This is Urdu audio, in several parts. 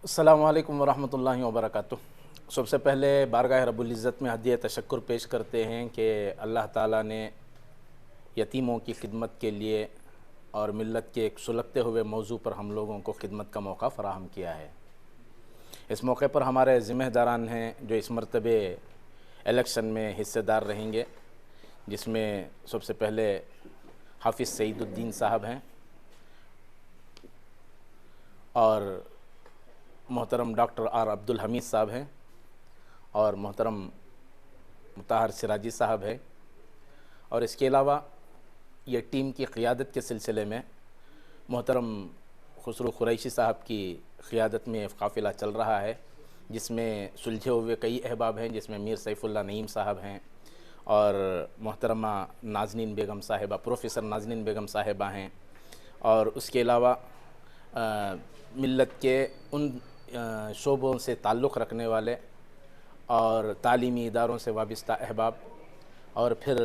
السلام علیکم ورحمۃ اللہ وبرکاتہ۔ سب سے پہلے بارگاہ رب العزت میں ہدیہ تشکر پیش کرتے ہیں کہ اللہ تعالیٰ نے یتیموں کی خدمت کے لیے اور ملت کے ایک سلگتے ہوئے موضوع پر ہم لوگوں کو خدمت کا موقع فراہم کیا ہے۔ اس موقع پر ہمارے ذمہ داران ہیں جو اس مرتبہ الیکشن میں حصہ دار رہیں گے، جس میں سب سے پہلے حافظ سعید الدین صاحب ہیں اور محترم ڈاکٹر آر عبدالحمید صاحب ہیں اور محترم مطہر سراجی صاحب ہیں، اور اس کے علاوہ یہ ٹیم کی قیادت کے سلسلے میں محترم خسرو قریشی صاحب کی قیادت میں قافلہ چل رہا ہے، جس میں سلجھے ہوئے کئی احباب ہیں، جس میں میر سیف اللہ نعیم صاحب ہیں اور محترمہ نازنین بیگم صاحبہ پروفیسر نازنین بیگم صاحبہ ہیں، اور اس کے علاوہ ملت کے ان شعبوں سے تعلق رکھنے والے اور تعلیمی اداروں سے وابستہ احباب، اور پھر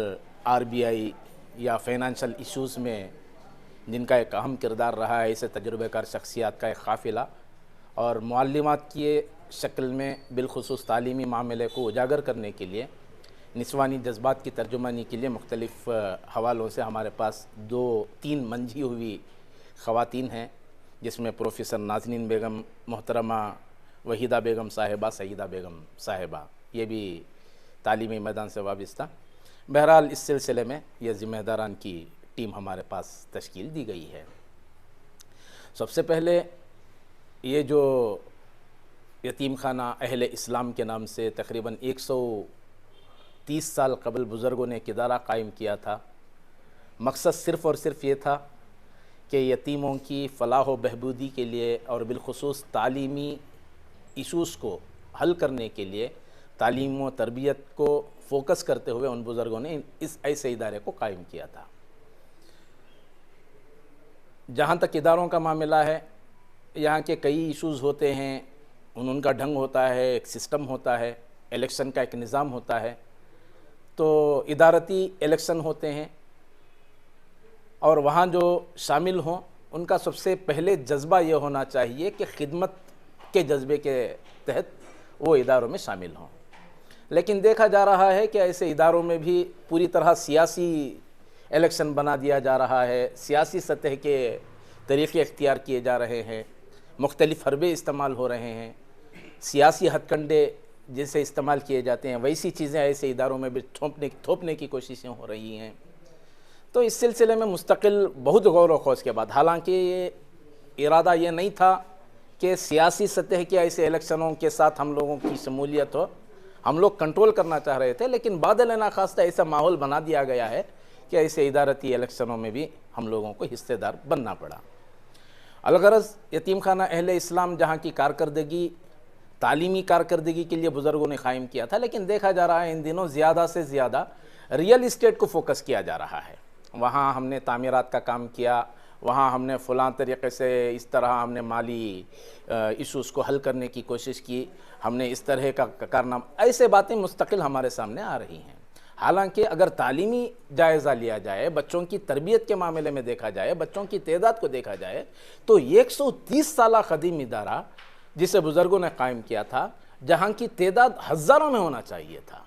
RBI یا فائنانشل ایشوز میں جن کا ایک اہم کردار رہا ہے، اسے تجربہ کار شخصیات کا ایک قافلہ، اور معلمات کی شکل میں بالخصوص تعلیمی معاملے کو اجاگر کرنے کے لیے نسوانی جذبات کی ترجمانی کے لیے مختلف حوالوں سے ہمارے پاس 2-3 منجھی ہوئی خواتین ہیں، جس میں پروفیسر نازنین بیگم، محترمہ وحیدہ بیگم صاحبہ، سیدہ بیگم صاحبہ، یہ بھی تعلیمی میدان سے وابستہ۔ بہرحال اس سلسلے میں یہ ذمہ داران کی ٹیم ہمارے پاس تشکیل دی گئی ہے۔ سب سے پہلے یہ جو یتیم خانہ اہل اسلام کے نام سے تقریباً 130 سال قبل بزرگوں نے ایک ادارہ قائم کیا تھا، مقصد صرف اور صرف یہ تھا کہ یتیموں کی فلاح و بہبودی کے لیے اور بالخصوص تعلیمی ایشوز کو حل کرنے کے لیے تعلیم و تربیت کو فوکس کرتے ہوئے ان بزرگوں نے اس ایسے ادارے کو قائم کیا تھا۔ جہاں تک اداروں کا معاملہ ہے، یہاں کے کئی ایشوز ہوتے ہیں، ان کا ڈھنگ ہوتا ہے، ایک سسٹم ہوتا ہے، الیکشن کا ایک نظام ہوتا ہے، تو ادارتی الیکشن ہوتے ہیں، اور وہاں جو شامل ہوں ان کا سب سے پہلے جذبہ یہ ہونا چاہیے کہ خدمت کے جذبے کے تحت وہ اداروں میں شامل ہوں۔ لیکن دیکھا جا رہا ہے کہ ایسے اداروں میں بھی پوری طرح سیاسی الیکشن بنا دیا جا رہا ہے، سیاسی سطح کے طریقے اختیار کیے جا رہے ہیں، مختلف حربے استعمال ہو رہے ہیں، سیاسی ہتھ کنڈے جیسے استعمال کیے جاتے ہیں ویسی چیزیں ایسے اداروں میں بھی تھوپنے کی کوششیں ہو رہی ہیں۔ تو اس سلسلے میں مستقل بہت غور و خوض کے بعد، حالانکہ یہ ارادہ یہ نہیں تھا کہ سیاسی سطح کے ایسے الیکشنوں کے ساتھ ہم لوگوں کی شمولیت ہو، ہم لوگ کنٹرول کرنا چاہ رہے تھے، لیکن بعد ناخواستہ ایسا ماحول بنا دیا گیا ہے کہ ایسے ادارتی الیکشنوں میں بھی ہم لوگوں کو حصے دار بننا پڑا۔ الغرض یتیم خانہ اہل اسلام جہاں کی کارکردگی تعلیمی کارکردگی کے لیے بزرگوں نے قائم کیا تھا، لیکن دیکھا جا رہا ہے ان دنوں زیادہ سے زیادہ ریئل اسٹیٹ کو فوکس کیا جا رہا ہے۔ وہاں ہم نے تعمیرات کا کام کیا، وہاں ہم نے فلاں طریقے سے اس طرح ہم نے مالی ایشوز کو حل کرنے کی کوشش کی، ہم نے اس طرح کا کارنامہ، ایسے باتیں مستقل ہمارے سامنے آ رہی ہیں۔ حالانکہ اگر تعلیمی جائزہ لیا جائے، بچوں کی تربیت کے معاملے میں دیکھا جائے، بچوں کی تعداد کو دیکھا جائے، تو 130 سالہ قدیم ادارہ جسے بزرگوں نے قائم کیا تھا، جہاں کی تعداد ہزاروں میں ہونا چاہیے تھا،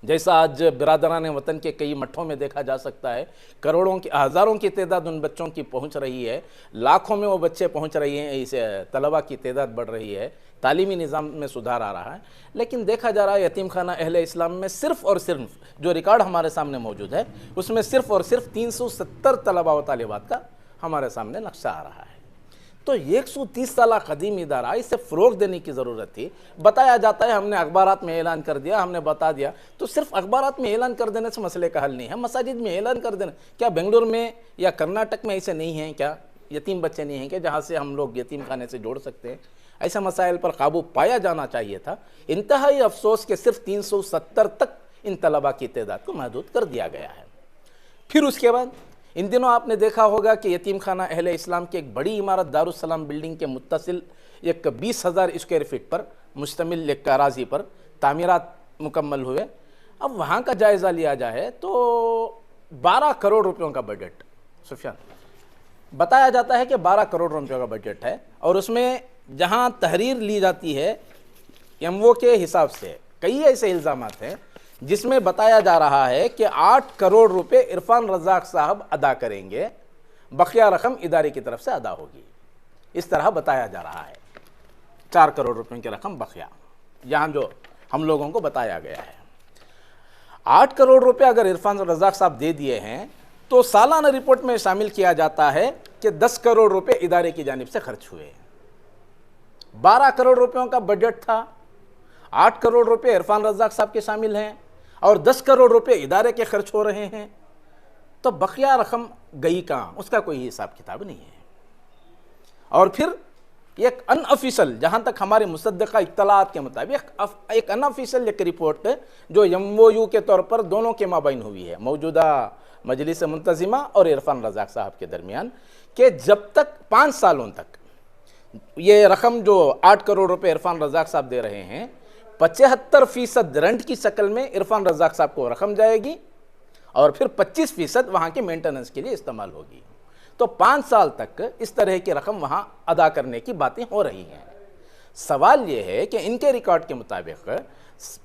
جیسا آج برادران وطن کے کئی مٹھوں میں دیکھا جا سکتا ہے، کروڑوں کی ہزاروں کی تعداد ان بچوں کی پہنچ رہی ہے، لاکھوں میں وہ بچے پہنچ رہی ہیں، اسے طلبہ کی تعداد بڑھ رہی ہے، تعلیمی نظام میں سدھار آ رہا ہے، لیکن دیکھا جا رہا ہے یتیم خانہ اہل اسلام میں صرف اور صرف جو ریکارڈ ہمارے سامنے موجود ہے، اس میں صرف اور صرف 370 طلبہ و طالبات کا ہمارے سامنے نقشہ آ رہا ہے۔ تو 130 سالہ قدیم ادارہ، اسے فروغ دینے کی ضرورت تھی۔ بتایا جاتا ہے ہم نے اخبارات میں اعلان کر دیا، ہم نے بتا دیا، تو صرف اخبارات میں اعلان کر دینے سے مسئلے کا حل نہیں ہے، مساجد میں اعلان کر دینا، کیا بنگلور میں یا کرناٹک میں ایسے نہیں ہیں کیا؟ یتیم بچے نہیں ہیں کہ جہاں سے ہم لوگ یتیم خانے سے جوڑ سکتے ہیں؟ ایسے مسائل پر قابو پایا جانا چاہیے تھا۔ انتہائی افسوس کہ صرف 370 تک ان طلبہ کی تعداد کو محدود کر دیا گیا ہے۔ پھر اس کے بعد ان دنوں آپ نے دیکھا ہوگا کہ یتیم خانہ اہل اسلام کی ایک بڑی عمارت دارالسلام بلڈنگ کے متصل ایک 20,000 اسکوائر فٹ پر مشتمل ایک اراضی پر تعمیرات مکمل ہوئے۔ اب وہاں کا جائزہ لیا جائے تو 12 کروڑ روپیوں کا بجٹ، سفیان بتایا جاتا ہے کہ 12 کروڑ روپے کا بجٹ ہے، اور اس میں جہاں تحریر لی جاتی ہے ایم او کے حساب سے کئی ایسے الزامات ہیں جس میں بتایا جا رہا ہے کہ 8 کروڑ روپے عرفان رزاق صاحب ادا کریں گے، بقیہ رقم ادارے کی طرف سے ادا ہوگی، اس طرح بتایا جا رہا ہے۔ 4 کروڑ روپے کی رقم بقیہ یہاں جو ہم لوگوں کو بتایا گیا ہے۔ 8 کروڑ روپے اگر عرفان رزاق صاحب دے دیے ہیں تو سالانہ رپورٹ میں شامل کیا جاتا ہے کہ 10 کروڑ روپے ادارے کی جانب سے خرچ ہوئے۔ 12 کروڑ روپیوں کا بجٹ تھا، 8 کروڑ روپے عرفان رزاق صاحب کے شامل ہیں اور 10 کروڑ روپے ادارے کے خرچ ہو رہے ہیں، تو بقیہ رقم گئی کہاں؟ اس کا کوئی حساب کتاب نہیں ہے۔ اور پھر ایک ان آفیشل، جہاں تک ہمارے مصدقہ اطلاعات کے مطابق ایک ان آفیشل ایک رپورٹ جو ایم او یو کے طور پر دونوں کے مابین ہوئی ہے، موجودہ مجلس منتظمہ اور عرفان رزاق صاحب کے درمیان، کہ جب تک 5 سالوں تک یہ رقم جو 8 کروڑ روپے عرفان رزاق صاحب دے رہے ہیں، 75% رینٹ کی شکل میں عرفان رزاق صاحب کو رقم جائے گی اور پھر 25% وہاں کے مینٹیننس کے لیے استعمال ہوگی۔ تو 5 سال تک اس طرح کی رقم وہاں ادا کرنے کی باتیں ہو رہی ہیں۔ سوال یہ ہے کہ ان کے ریکارڈ کے مطابق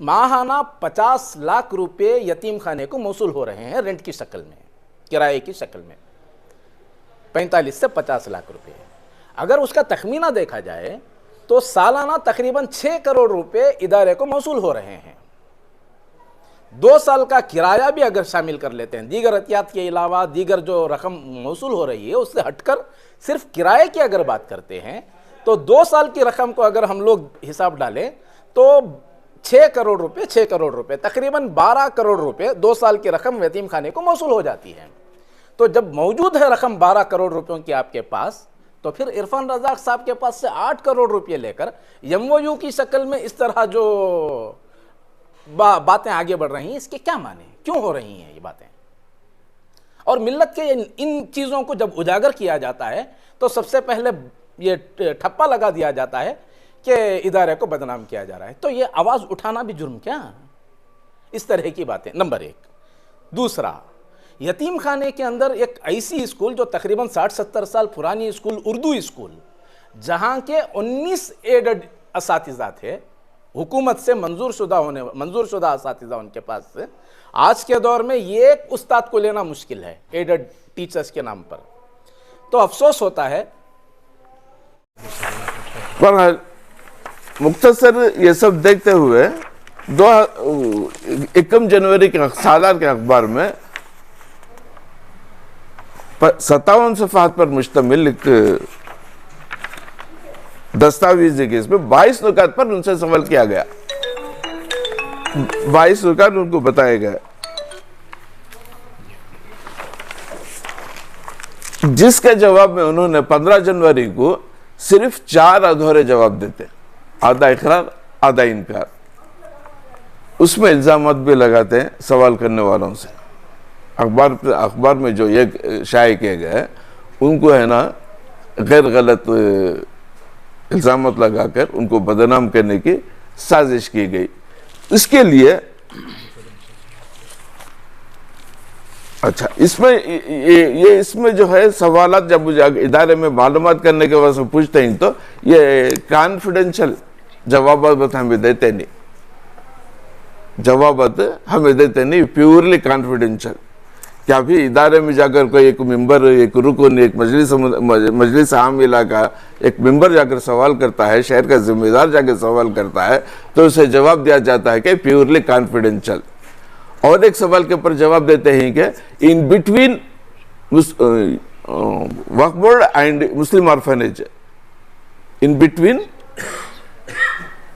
ماہانہ 50 لاکھ روپے یتیم خانے کو موصول ہو رہے ہیں رینٹ کی شکل میں، کرائے کی شکل میں، 45 سے 50 لاکھ روپے۔ اگر اس کا تخمینہ دیکھا جائے تو سالانہ تقریباً 6 کروڑ روپے ادارے کو موصول ہو رہے ہیں۔ 2 سال کا کرایہ بھی اگر شامل کر لیتے ہیں، دیگر عطیات کے علاوہ دیگر جو رقم موصول ہو رہی ہے اس سے ہٹ کر صرف کرائے کی اگر بات کرتے ہیں تو 2 سال کی رقم کو اگر ہم لوگ حساب ڈالیں تو 6 کروڑ روپے تقریباً 12 کروڑ روپے 2 سال کی رقم یتیم خانے کو موصول ہو جاتی ہے۔ تو جب موجود ہے رقم 12 کروڑ روپیوں کی آپ کے پاس، تو پھر عرفان رزاق صاحب کے پاس سے 8 کروڑ روپے لے کر ایم او یو کی شکل میں اس طرح جو باتیں آگے بڑھ رہی ہیں، اس کے کیا معنی ہیں؟ کیوں ہو رہی ہیں یہ باتیں؟ اور ملت کے ان چیزوں کو جب اجاگر کیا جاتا ہے تو سب سے پہلے یہ ٹھپا لگا دیا جاتا ہے کہ ادارے کو بدنام کیا جا رہا ہے۔ تو یہ آواز اٹھانا بھی جرم کیا؟ اس طرح کی باتیں، نمبر 1۔ دوسرا، یتیم خانے کے اندر ایک ایسی اسکول جو تقریباً 60-70 سال پرانی اسکول، اردو اسکول، جہاں کے 19 ایڈڈ اساتذہ تھے، حکومت سے منظور شدہ اساتذہ ان کے پاس سے، آج کے دور میں یہ ایک استاد کو لینا مشکل ہے ایڈڈ ٹیچرز کے نام پر۔ تو افسوس ہوتا ہے۔ بہرحال مختصر یہ سب دیکھتے ہوئے 1 جنوری کے سالار کے اخبار میں 57 صفحات پر مشتمل ایک دستاویزی کیس میں 22 نکات پر ان سے سوال کیا گیا، 22 نکات ان کو بتائے گئے، جس کے جواب میں انہوں نے 15 جنوری کو صرف 4 ادھورے جواب دیتے، آدھا اقرار آدھا انکار۔ اس میں الزامات بھی لگاتے ہیں سوال کرنے والوں سے۔ اخبار میں جو یہ شائع کیے گئے ان کو ہے نا غیر غلط الزامات لگا کر ان کو بدنام کرنے کی سازش کی گئی۔ اس کے لیے اچھا اس میں جو ہے سوالات جب ادارے میں معلومات کرنے کے واسطے پوچھتے ہیں تو یہ کانفیڈنشل جوابات ہمیں دیتے نہیں، پیورلی کانفیڈنشل۔ کیا بھی ادارے میں جا کر کوئی ایک ممبر، ایک رکن، ایک مجلس عاملہ کا ایک ممبر جا کر سوال کرتا ہے، شہر کا ذمہ دار جا کے سوال کرتا ہے تو اسے جواب دیا جاتا ہے کہ پیورلی کانفیڈنشل۔ اور ایک سوال کے اوپر جواب دیتے ہیں کہ ان بٹوین وقف board and Muslim orphanage, in between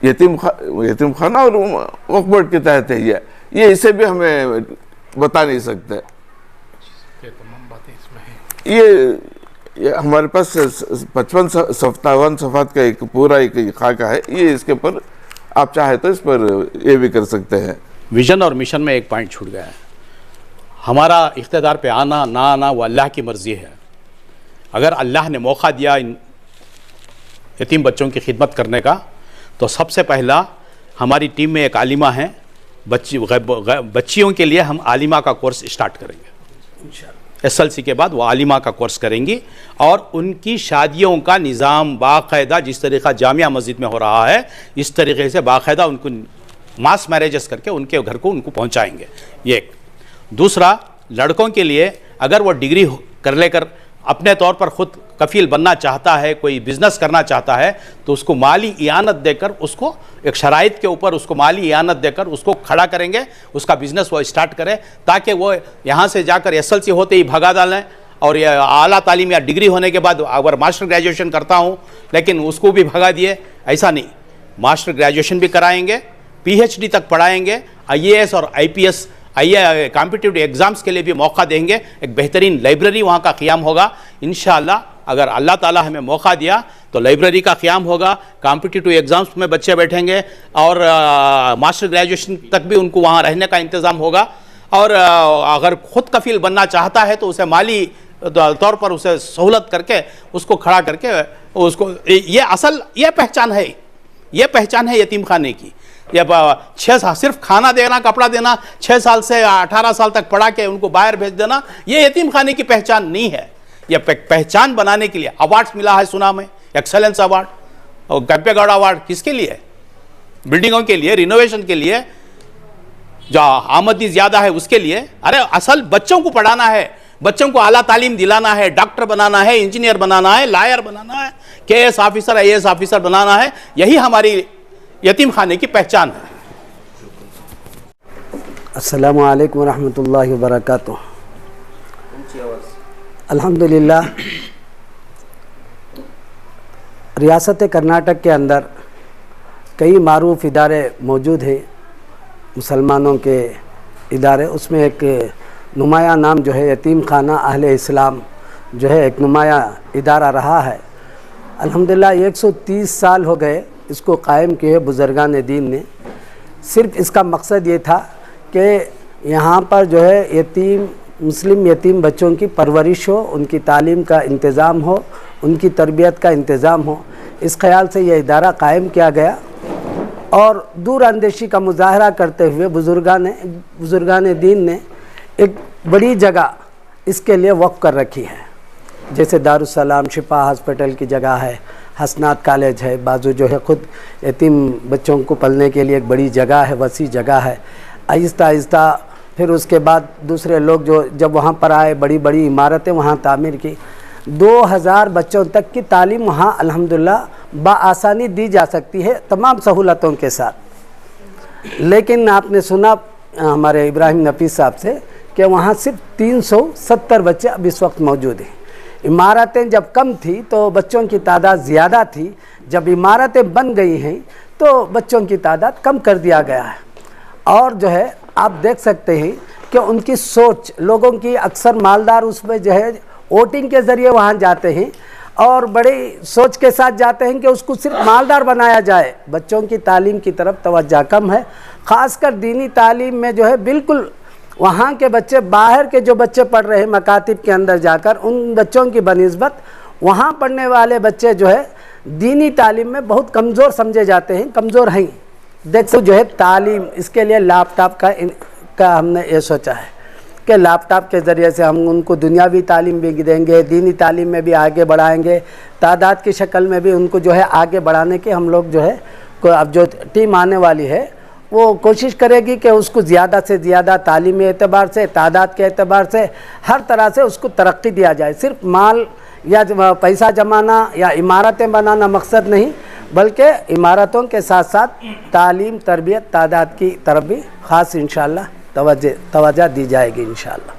یتیم خانہ اور وقف بورڈ کے تحت ہے یہ اسے بھی ہمیں بتا نہیں سکتے۔ یہ ہمارے پاس 55 صفحات کا ایک پورا ایک خاکہ ہے، یہ اس کے پر آپ چاہے تو اس پر یہ بھی کر سکتے ہیں۔ ویژن اور مشن میں ایک پوائنٹ چھوٹ گیا ہے، ہمارا اقتدار پہ آنا نہ آنا وہ اللہ کی مرضی ہے۔ اگر اللہ نے موقع دیا ان یتیم بچوں کی خدمت کرنے کا تو سب سے پہلا ہماری ٹیم میں ایک عالمہ ہیں، بچیوں کے لیے ہم عالمہ کا کورس اسٹارٹ کریں گے SLC کے بعد وہ عالمہ کا کورس کریں گی، اور ان کی شادیوں کا نظام باقاعدہ جس طریقہ جامعہ مسجد میں ہو رہا ہے اس طریقے سے باقاعدہ ان کو ماس میریجز کر کے ان کے گھر کو ان کو پہنچائیں گے. یہ ایک. دوسرا، لڑکوں کے لیے اگر وہ ڈگری کر لے کر اپنے طور پر خود کفیل بننا چاہتا ہے، کوئی بزنس کرنا چاہتا ہے، تو اس کو مالی اعانت دے کر، اس کو ایک شرائط کے اوپر اس کو مالی اعانت دے کر اس کو کھڑا کریں گے، اس کا بزنس وہ اسٹارٹ کرے، تاکہ وہ یہاں سے جا کر SLC ہوتے ہی بھگا ڈالیں، اور یہ اعلیٰ تعلیم یا ڈگری ہونے کے بعد اگر ماسٹر گریجویشن کرتا ہوں لیکن اس کو بھی بھگا دیے. ایسا نہیں، ماسٹر گریجویشن بھی کرائیں گے، PhD تک پڑھائیں گے، IAS اور IPS کمپٹیٹیو ایگزامز کے لیے بھی موقع دیں گے. ایک بہترین لائبریری وہاں کا قیام ہوگا انشاءاللہ. اگر اللہ تعالیٰ ہمیں موقع دیا تو لائبریری کا قیام ہوگا، کمپٹیٹیو ایگزامز میں بچے بیٹھیں گے، اور ماسٹر گریجویشن تک بھی ان کو وہاں رہنے کا انتظام ہوگا. اور اگر خود کفیل بننا چاہتا ہے تو اسے مالی طور پر اسے سہولت کر کے اس کو کھڑا کر کے اس کو، یہ پہچان ہے یتیم خانے کی. یا 6 سال صرف کھانا دینا، کپڑا دینا، 6 سال سے 18 سال تک پڑھا کے ان کو باہر بھیج دینا، یہ یتیم خانے کی پہچان نہیں ہے. یہ پہچان بنانے کے لیے ایوارڈز ملا ہے سنا میں، ایکسلنس ایوارڈ اور کیمپے گوڑا ایوارڈ. کس کے لیے؟ بلڈنگوں کے لیے، رینوویشن کے لیے، جو آمدنی زیادہ ہے اس کے لیے. ارے اصل بچوں کو پڑھانا ہے، بچوں کو اعلیٰ تعلیم دلانا ہے، ڈاکٹر بنانا ہے، انجینئر بنانا ہے، لائر بنانا ہے، KS آفیسر، IAS آفیسر بنانا ہے. یہی ہماری یتیم خانے کی پہچان ہے. السلام علیکم ورحمۃ اللہ وبرکاتہ. الحمدللہ ریاست کرناٹک کے اندر کئی معروف ادارے موجود ہیں، مسلمانوں کے ادارے. اس میں ایک نمایاں نام جو ہے یتیم خانہ اہل اسلام جو ہے ایک نمایاں ادارہ رہا ہے. الحمدللہ 130 سال ہو گئے اس کو قائم کیے بزرگان دین نے. صرف اس کا مقصد یہ تھا کہ یہاں پر جو ہے مسلم یتیم بچوں کی پرورش ہو، ان کی تعلیم کا انتظام ہو، ان کی تربیت کا انتظام ہو. اس خیال سے یہ ادارہ قائم کیا گیا، اور دور اندیشی کا مظاہرہ کرتے ہوئے بزرگان دین نے ایک بڑی جگہ اس کے لیے وقف کر رکھی ہے. جیسے دارالسلام شفا ہاسپٹل کی جگہ ہے، حسنات کالج ہے، بازو جو ہے خود یتیم بچوں کو پلنے کے لیے ایک بڑی جگہ ہے، وسیع جگہ ہے. آہستہ آہستہ پھر اس کے بعد دوسرے لوگ جو جب وہاں پر آئے، بڑی بڑی عمارتیں وہاں تعمیر کی. 2000 بچوں تک کی تعلیم وہاں الحمدللہ بآسانی دی جا سکتی ہے تمام سہولتوں کے ساتھ. لیکن آپ نے سنا ہمارے ابراہیم نفیس صاحب سے کہ وہاں صرف 370 بچے اب اس وقت موجود ہیں. عمارتیں جب کم تھی تو بچوں کی تعداد زیادہ تھی، جب عمارتیں بن گئی ہیں تو بچوں کی تعداد کم کر دیا گیا ہے. اور جو ہے آپ دیکھ سکتے ہیں کہ ان کی سوچ لوگوں کی اکثر مالدار اس میں جو ہے ووٹنگ کے ذریعے وہاں جاتے ہیں اور بڑی سوچ کے ساتھ جاتے ہیں کہ اس کو صرف مالدار بنایا جائے. بچوں کی تعلیم کی طرف توجہ کم ہے، خاص کر دینی تعلیم میں جو ہے بالکل وہاں کے بچے، باہر کے جو بچے پڑھ رہے ہیں مکاتب کے اندر جا کر، ان بچوں کی بنسبت وہاں پڑھنے والے بچے جو ہے دینی تعلیم میں بہت کمزور سمجھے جاتے ہیں، کمزور ہیں. دیکھو جو ہے تعلیم، اس کے لیے لیپ ٹاپ کا ہم نے یہ سوچا ہے کہ لیپ ٹاپ کے ذریعے سے ہم ان کو دنیاوی تعلیم بھی دیں گے، دینی تعلیم میں بھی آگے بڑھائیں گے، تعداد کی شکل میں بھی ان کو جو ہے آگے بڑھانے کے ہم لوگ جو ہے اب جو ٹیم آنے والی ہے وہ کوشش کرے گی کہ اس کو زیادہ سے زیادہ تعلیمی اعتبار سے، تعداد کے اعتبار سے، ہر طرح سے اس کو ترقی دیا جائے. صرف مال یا پیسہ جمانا یا عمارتیں بنانا مقصد نہیں، بلکہ عمارتوں کے ساتھ ساتھ تعلیم، تربیت، تعداد کی طرف بھی خاص انشاءاللہ توجہ دی جائے گی انشاءاللہ.